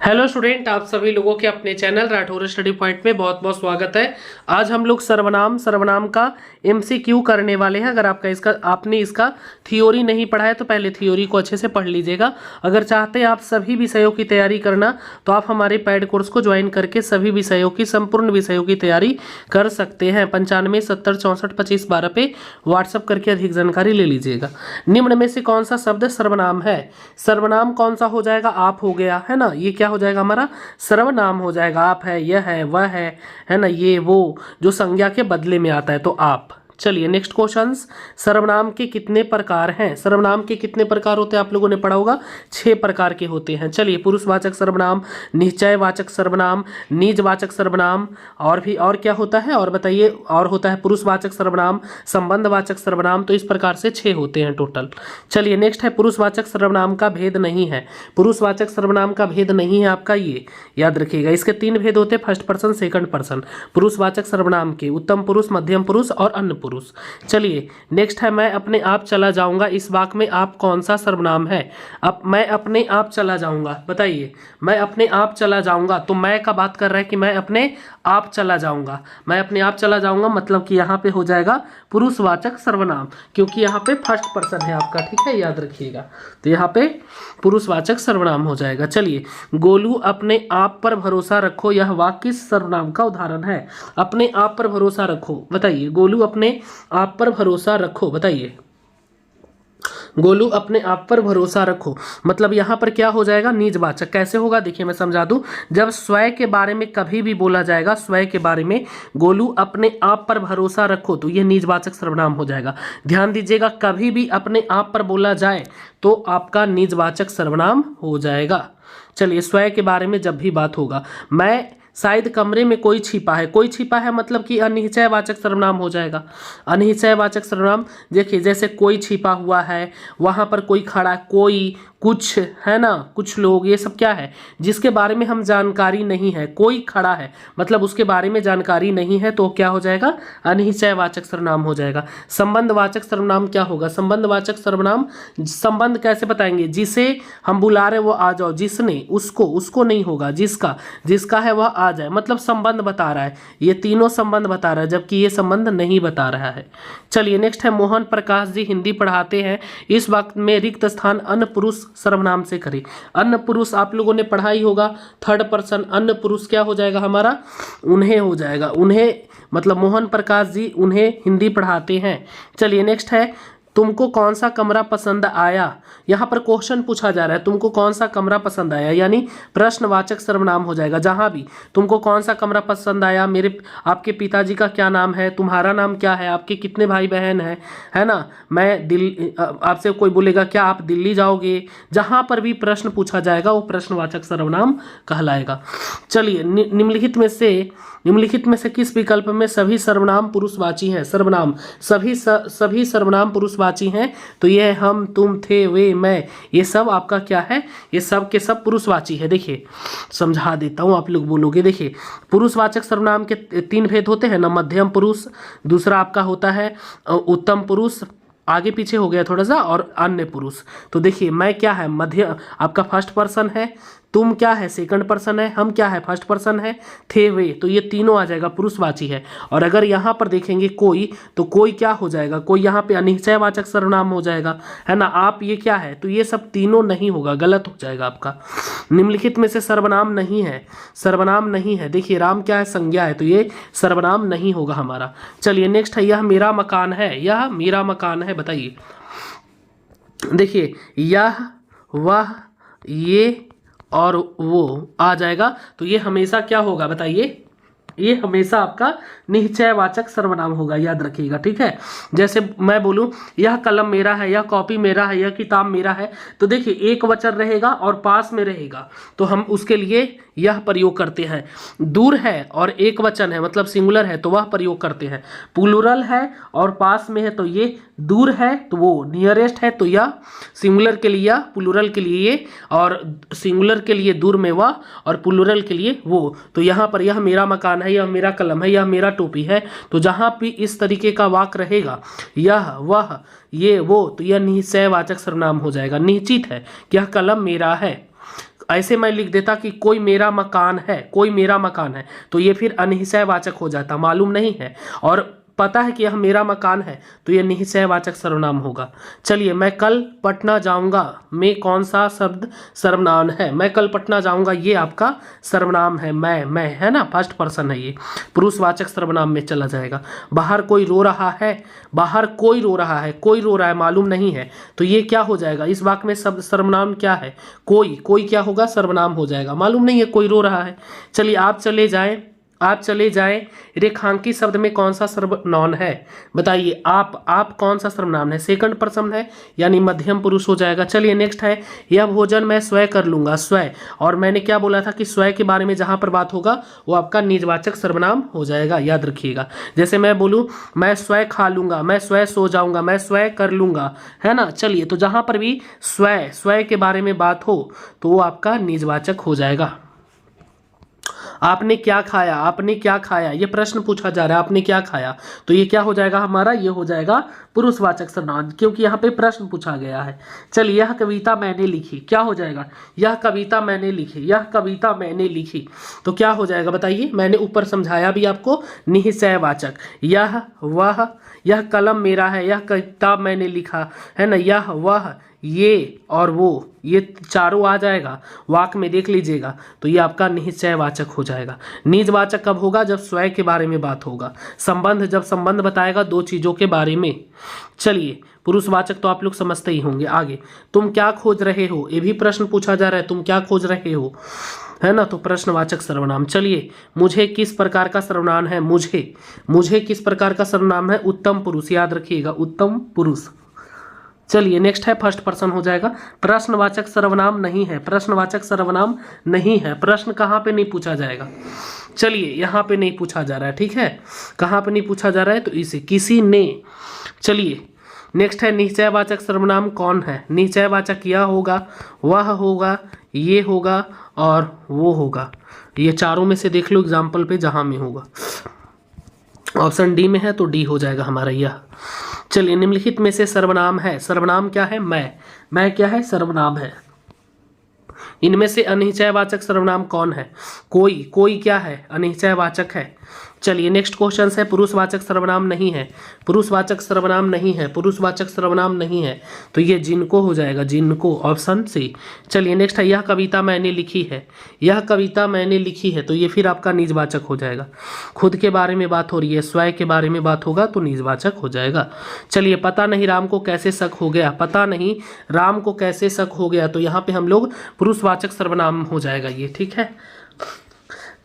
Hello student, आप सभी लोगों के अपने चैनल राठौर स्टडी पॉइंट में बहुत बहुत स्वागत है। आज हम लोग सर्वनाम का एमसीक्यू करने वाले हैं। अगर आपने इसका थ्योरी नहीं पढ़ा है तो पहले थ्योरी को अच्छे से पढ़ लीजिएगा। अगर चाहते हैं आप सभी विषयों की तैयारी करना तो आप हमारे पैड कोर्स को ज्वाइन करके सभी विषयों की संपूर्ण विषयों की तैयारी कर सकते हैं। 95 70 64 25 12 पे व्हाट्सअप करके अधिक जानकारी ले लीजिएगा। निम्न में से कौन सा शब्द सर्वनाम है? सर्वनाम कौन सा हो जाएगा? आप हो गया है ना। ये क्या हो जाएगा? हमारा सर्वनाम हो जाएगा। आप है, यह है, वह है ना, ये वो जो संज्ञा के बदले में आता है तो आप। चलिए नेक्स्ट क्वेश्चन, सर्वनाम के कितने प्रकार हैं? सर्वनाम के कितने प्रकार होते हैं आप लोगों ने पढ़ा होगा, 6 प्रकार के होते हैं। चलिए, पुरुषवाचक सर्वनाम, निश्चयवाचक सर्वनाम, निजवाचक सर्वनाम, और क्या होता है और बताइए? और होता है पुरुषवाचक सर्वनाम, संबंधवाचक सर्वनाम। तो इस प्रकार से 6 होते हैं टोटल। चलिए नेक्स्ट है, पुरुषवाचक सर्वनाम का भेद नहीं है। पुरुषवाचक सर्वनाम का भेद नहीं है आपका, ये याद रखिएगा। इसके 3 भेद होते हैं, फर्स्ट पर्सन, सेकंड पर्सन। पुरुषवाचक सर्वनाम के उत्तम पुरुष, मध्यम पुरुष और अन्य पुरुष। चलिए नेक्स्ट है, मैं अपने आप चला जाऊंगा। इस वाक्य में आप कौन सा सर्वनाम है? अब मैं अपने आप चला जाऊंगा, बताइए। मैं अपने आप चला जाऊंगा, तो मैं का बात कर रहा है कि मैं अपने आप चला जाऊंगा। मैं अपने आप चला जाऊंगा मतलब कि यहाँ पे हो जाएगा पुरुषवाचक सर्वनाम, क्योंकि यहाँ पे फर्स्ट पर्सन है आपका, ठीक है, याद रखिएगा। तो यहाँ पे पुरुषवाचक सर्वनाम हो जाएगा। चलिए, गोलू अपने आप पर भरोसा रखो, यह वाक्य किस सर्वनाम का उदाहरण है? अपने आप पर भरोसा रखो, बताइए। गोलू अपने आप पर भरोसा रखो, बताइए। गोलू अपने आप पर भरोसा रखो मतलब यहाँ पर क्या हो जाएगा? निजवाचक। कैसे होगा देखिए, मैं समझा दूं। जब स्वयं के बारे में कभी भी बोला जाएगा, स्वयं के बारे में, गोलू अपने आप पर भरोसा रखो, तो ये निजवाचक सर्वनाम हो जाएगा। ध्यान दीजिएगा, कभी भी अपने आप पर बोला जाए तो आपका निजवाचक सर्वनाम हो जाएगा। चलिए, स्वयं के बारे में जब भी बात होगा, मैं शायद कमरे में कोई छिपा है। कोई छिपा है मतलब कि अनिश्चयवाचक सर्वनाम हो जाएगा। अनिश्चयवाचक सर्वनाम देखिए, जैसे कोई छिपा हुआ है, वहां पर कोई खड़ा, कोई, कुछ, है ना, कुछ लोग, ये सब क्या है? जिसके बारे में हम जानकारी नहीं है। कोई खड़ा है मतलब उसके बारे में जानकारी नहीं है, तो क्या हो जाएगा? अनिश्चयवाचक सर्वनाम हो जाएगा। संबंधवाचक सर्वनाम क्या होगा? संबंधवाचक सर्वनाम, संबंध कैसे बताएंगे? जिसे हम बुला रहे वो आ जाओ, जिसने, उसको नहीं होगा, जिसका है वह आ जाए, मतलब संबंध बता रहा है। ये तीनों संबंध बता रहा है, जबकि ये संबंध नहीं बता रहा है। चलिए नेक्स्ट है, मोहन प्रकाश जी हिंदी पढ़ाते हैं, इस वक्त में रिक्त स्थान अन्य पुरुष सर्वनाम से करें। अन्य पुरुष आप लोगों ने पढ़ा ही होगा, थर्ड पर्सन। अन्य पुरुष क्या हो जाएगा हमारा? उन्हें हो जाएगा। उन्हें मतलब मोहन प्रकाश जी उन्हें हिंदी पढ़ाते हैं। चलिए नेक्स्ट है, तुमको कौन सा कमरा पसंद आया? यहाँ पर क्वेश्चन पूछा जा रहा है, तुमको कौन सा कमरा पसंद आया, यानी प्रश्नवाचक सर्वनाम हो जाएगा। जहां भी तुमको कौन सा कमरा पसंद आया, आपके पिताजी का क्या नाम है, तुम्हारा नाम क्या है, आपके कितने भाई बहन हैं, है ना, मैं दिल्ली, आपसे कोई बोलेगा क्या आप दिल्ली जाओगे, जहां पर भी प्रश्न पूछा जाएगा वो प्रश्नवाचक सर्वनाम कहलाएगा। चलिए, निम्नलिखित में से किस विकल्प में सभी सर्वनाम पुरुषवाची हैं? सर्वनाम सभी सर्वनाम पुरुषवाची हैं, तो ये हम, तुम, थे, वे, मैं, ये सब आपका क्या है? ये सब के सब पुरुषवाची है। देखिए समझा देता हूं, आप लोग बोलोगे। देखिए, पुरुषवाचक सर्वनाम के 3 भेद होते हैं ना, मध्यम पुरुष, दूसरा आपका होता है उत्तम पुरुष, आगे पीछे हो गया थोड़ा सा, और अन्य पुरुष। तो देखिए, मैं क्या है? मध्य, आपका फर्स्ट पर्सन है। तुम क्या है? सेकंड पर्सन है। हम क्या है? फर्स्ट पर्सन है। थे, वे, तो ये तीनों आ जाएगा, पुरुषवाची है। और अगर यहाँ पर देखेंगे कोई, तो कोई क्या हो जाएगा? कोई यहाँ पे अनिश्चयवाचक सर्वनाम हो जाएगा, है ना। आप ये क्या है? तो ये सब तीनों नहीं होगा, गलत हो जाएगा आपका। निम्नलिखित में से सर्वनाम नहीं है, सर्वनाम नहीं है। देखिए, राम क्या है? संज्ञा है, तो ये सर्वनाम नहीं होगा हमारा। चलिए नेक्स्ट है, यह मेरा मकान है, यह मेरा मकान है, बताइए। देखिए, यह, वह, ये और वो आ जाएगा, तो ये हमेशा क्या होगा बताइए? ये हमेशा आपका निश्चयवाचक सर्वनाम होगा, याद रखिएगा, ठीक है। जैसे मैं बोलूं, यह कलम मेरा है, यह कॉपी मेरा है, यह किताब मेरा है, तो देखिए एक वचन रहेगा और पास में रहेगा, तो हम उसके लिए यह प्रयोग करते हैं। दूर है और एक वचन है मतलब सिंगुलर है, तो वह प्रयोग करते हैं। प्लूरल है और पास में है, तो ये दूर है तो वो, नियरेस्ट है तो यह, सिंगुलर के लिए यह, प्लूरल के लिए ये, और सिंगुलर के लिए दूर में वह, और प्लूरल के लिए वो। तो यहाँ पर यह मेरा मकान है, यह मेरा कलम है, यह मेरा टोपी है, तो जहाँ भी इस तरीके का वाक्य रहेगा, यह, वह, ये, वो, तो यह निश्चयवाचक सर्वनाम हो जाएगा। निश्चित है कि यह कलम मेरा है। ऐसे मैं लिख देता कि कोई मेरा मकान है, कोई मेरा मकान है, तो ये फिर अनिश्चयवाचक हो जाता, मालूम नहीं है और पता है कि यह मेरा मकान है, तो ये निश्चयवाचक सर्वनाम होगा। चलिए, मैं कल पटना जाऊंगा में कौन सा शब्द सर्वनाम है? मैं कल पटना जाऊंगा, ये आपका सर्वनाम है, मैं है ना, फर्स्ट पर्सन है, ये पुरुषवाचक सर्वनाम में चला जाएगा। बाहर कोई रो रहा है, बाहर कोई रो रहा है, कोई रो रहा है मालूम नहीं है, तो ये क्या हो जाएगा? इस वाक्य में शब्द सर्वनाम क्या है? कोई, कोई क्या होगा? सर्वनाम हो जाएगा, मालूम नहीं है, कोई रो रहा है। चलिए, आप चले जाएं, आप चले जाएं रेखांकित शब्द में कौन सा सर्वनाम है? बताइए, आप कौन सा सर्वनाम है? सेकंड पर्सन है यानी मध्यम पुरुष हो जाएगा। चलिए नेक्स्ट है, यह भोजन मैं स्वयं कर लूंगा, स्वयं, और मैंने क्या बोला था कि स्वयं के बारे में जहां पर बात होगा वो आपका निजवाचक सर्वनाम हो जाएगा, याद रखिएगा। जैसे मैं बोलूं मैं स्वयं खा लूंगा, मैं स्वयं सो जाऊंगा, मैं स्वयं कर लूंगा, है ना। चलिए, तो जहां पर भी स्वयं के बारे में बात हो तो वो आपका निजवाचक हो जाएगा। आपने क्या खाया, आपने क्या खाया, ये प्रश्न पूछा जा रहा है, आपने क्या खाया, तो ये क्या हो जाएगा हमारा? ये हो जाएगा पुरुषवाचक सर्वनाम, क्योंकि यहाँ पे प्रश्न पूछा गया है। चलिए, यह कविता मैंने लिखी, क्या हो जाएगा? यह कविता मैंने लिखी, यह कविता मैंने लिखी, तो क्या हो जाएगा बताइए? मैंने ऊपर समझाया भी आपको, निश्चयवाचक। यह, वह, यह कलम मेरा है, यह किताब मैंने लिखा, है ना, यह, वह, ये और वो, ये चारों आ जाएगा वाक्य में, देख लीजिएगा, तो ये आपका निश्चयवाचक हो जाएगा। निजवाचक कब होगा? जब स्वयं के बारे में बात होगा। संबंध, जब संबंध बताएगा दो चीजों के बारे में। चलिए, पुरुषवाचक तो आप लोग समझते ही होंगे। आगे, तुम क्या खोज रहे हो, ये भी प्रश्न पूछा जा रहा है, तुम क्या खोज रहे हो, है ना, तो प्रश्नवाचक सर्वनाम। चलिए, मुझे किस प्रकार का सर्वनाम है? मुझे किस प्रकार का सर्वनाम है? उत्तम पुरुष, याद रखिएगा, उत्तम पुरुष। चलिए नेक्स्ट है, फर्स्ट पर्सन हो जाएगा। प्रश्नवाचक सर्वनाम नहीं है, प्रश्नवाचक सर्वनाम नहीं है। प्रश्न कहाँ पे नहीं पूछा जाएगा? चलिए, यहाँ पे नहीं पूछा जा रहा है, ठीक है, कहाँ पे नहीं पूछा जा रहा है? तो इसे किसी ने। चलिए नेक्स्ट है, निश्चयवाचक सर्वनाम कौन है? निश्चयवाचक यह होगा, वह होगा, ये होगा और वो होगा। ये चारों में से देख लो एग्जाम्पल पे जहाँ में होगा। ऑप्शन डी में है तो डी हो जाएगा हमारा यह। चलिए, निम्नलिखित में से सर्वनाम है, सर्वनाम क्या है? मैं क्या है? सर्वनाम है। इनमें से अनिश्चयवाचक सर्वनाम कौन है? कोई क्या है? अनिश्चयवाचक है। चलिए नेक्स्ट क्वेश्चन है, पुरुषवाचक सर्वनाम नहीं है, पुरुषवाचक सर्वनाम नहीं है, पुरुषवाचक सर्वनाम नहीं है, तो ये जिनको हो जाएगा, जिनको, ऑप्शन सी। चलिए नेक्स्ट है, यह कविता मैंने लिखी है, यह कविता मैंने लिखी है, तो ये फिर आपका निजवाचक हो जाएगा। खुद के बारे में बात हो रही है, स्वयं के बारे में बात होगा तो निजवाचक हो जाएगा। चलिए, पता नहीं राम को कैसे शक हो गया, पता नहीं राम को कैसे शक हो गया, तो यहाँ पे हम लोग पुरुषवाचक सर्वनाम हो जाएगा ये, ठीक है।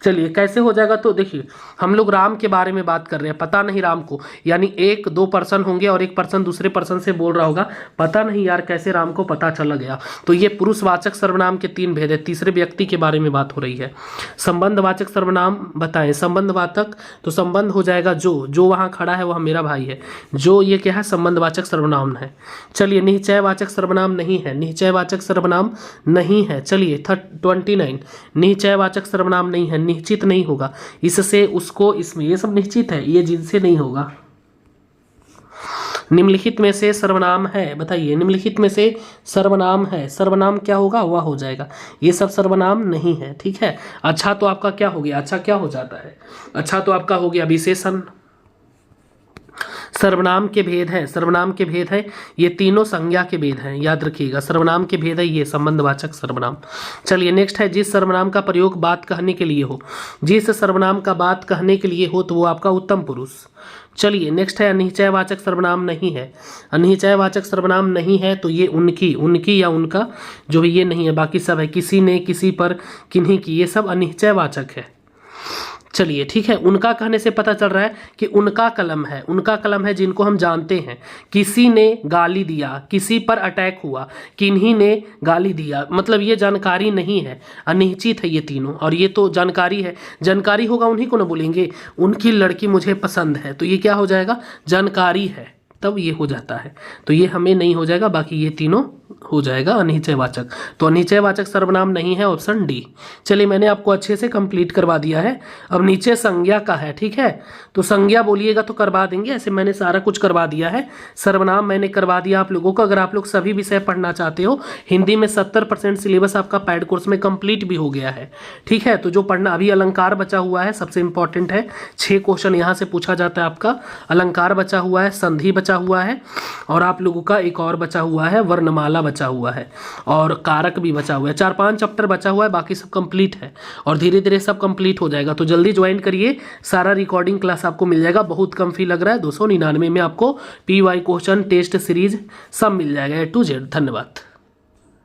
चलिए, कैसे हो जाएगा? तो देखिए, हम लोग राम के बारे में बात कर रहे हैं, पता नहीं राम को, यानी एक दो पर्सन होंगे और एक पर्सन दूसरे पर्सन से बोल रहा होगा, पता नहीं यार कैसे राम को पता चला गया, तो ये पुरुषवाचक सर्वनाम के तीन भेद है, तीसरे व्यक्ति के बारे में बात हो रही है। संबंधवाचक सर्वनाम बताएं, संबंधवाचक तो संबंध हो जाएगा, जो वहाँ खड़ा है वह मेरा भाई है, जो, ये क्या है? संबंधवाचक सर्वनाम है। चलिए, निश्चयवाचक सर्वनाम नहीं है, निश्चयवाचक सर्वनाम नहीं है। चलिए 29, निश्चयवाचक सर्वनाम नहीं है, निश्चित नहीं होगा, इससे उसको इसमें, ये सब निश्चित है, ये जिनसे नहीं होगा। निम्नलिखित में से सर्वनाम है, बताइए, निम्नलिखित में से सर्वनाम है, सर्वनाम क्या होगा? वह हो जाएगा, ये सब सर्वनाम नहीं है, ठीक है। अच्छा तो आपका क्या हो गया? अच्छा क्या हो जाता है? अच्छा तो आपका हो गया विशेषण। सर्वनाम के भेद हैं, सर्वनाम के भेद है, ये तीनों संज्ञा के भेद हैं, याद रखिएगा, सर्वनाम के भेद है ये संबंधवाचक सर्वनाम। चलिए नेक्स्ट है, जिस सर्वनाम का प्रयोग बात कहने के लिए हो, जिस सर्वनाम का बात कहने के लिए हो तो वो आपका उत्तम पुरुष। चलिए नेक्स्ट है, अनिश्चयवाचक सर्वनाम नहीं है, अनिश्चयवाचक सर्वनाम नहीं है, तो ये उनकी या उनका जो है ये नहीं है, बाकी सब है, किसी ने, किसी पर, किन्हीं की, ये सब अनिश्चयवाचक है। चलिए ठीक है, उनका कहने से पता चल रहा है कि उनका कलम है, उनका कलम है जिनको हम जानते हैं। किसी ने गाली दिया, किसी पर अटैक हुआ, किन्हीं ने गाली दिया, मतलब ये जानकारी नहीं है, अनिश्चित है ये तीनों, और ये तो जानकारी है, जानकारी होगा उन्हीं को ना बोलेंगे, उनकी लड़की मुझे पसंद है, तो ये क्या हो जाएगा? जानकारी है, तब ये हो जाता है, तो ये हमें नहीं हो जाएगा, बाकी ये तीनों हो जाएगा अनिश्चयवाचक। तो अनिश्चयवाचक सर्वनाम नहीं है, ऑप्शन डी। चलिए मैंने आपको अच्छे से कंप्लीट करवा दिया है। अब नीचे संज्ञा का है, ठीक है। तो संज्ञा बोलिएगा तो करवा देंगे, ऐसे मैंने सारा कुछ करवा दिया है। सर्वनाम मैंने करवा दिया आप लोगों को। अगर आप लोग सभी विषय पढ़ना चाहते हो, हिंदी में 70% सिलेबस आपका पैड कोर्स में कंप्लीट भी हो गया है, ठीक है। तो जो पढ़ना, अभी अलंकार बचा हुआ है, सबसे इंपॉर्टेंट है, 6 क्वेश्चन यहाँ से पूछा जाता है आपका। अलंकार बचा हुआ है, संधि बचा हुआ है, और आप लोगों का एक और बचा हुआ है, वर्णमाला बचा हुआ है, और कारक भी बचा हुआ है। 4-5 चैप्टर बचा हुआ है, बाकी सब कंप्लीट है और धीरे धीरे सब कंप्लीट हो जाएगा। तो जल्दी ज्वाइन करिए, सारा रिकॉर्डिंग क्लास आपको मिल जाएगा। बहुत कम फी लग रहा है, 299 में आपको PY क्वेश्चन, टेस्ट सीरीज सब मिल जाएगा A to Z। धन्यवाद।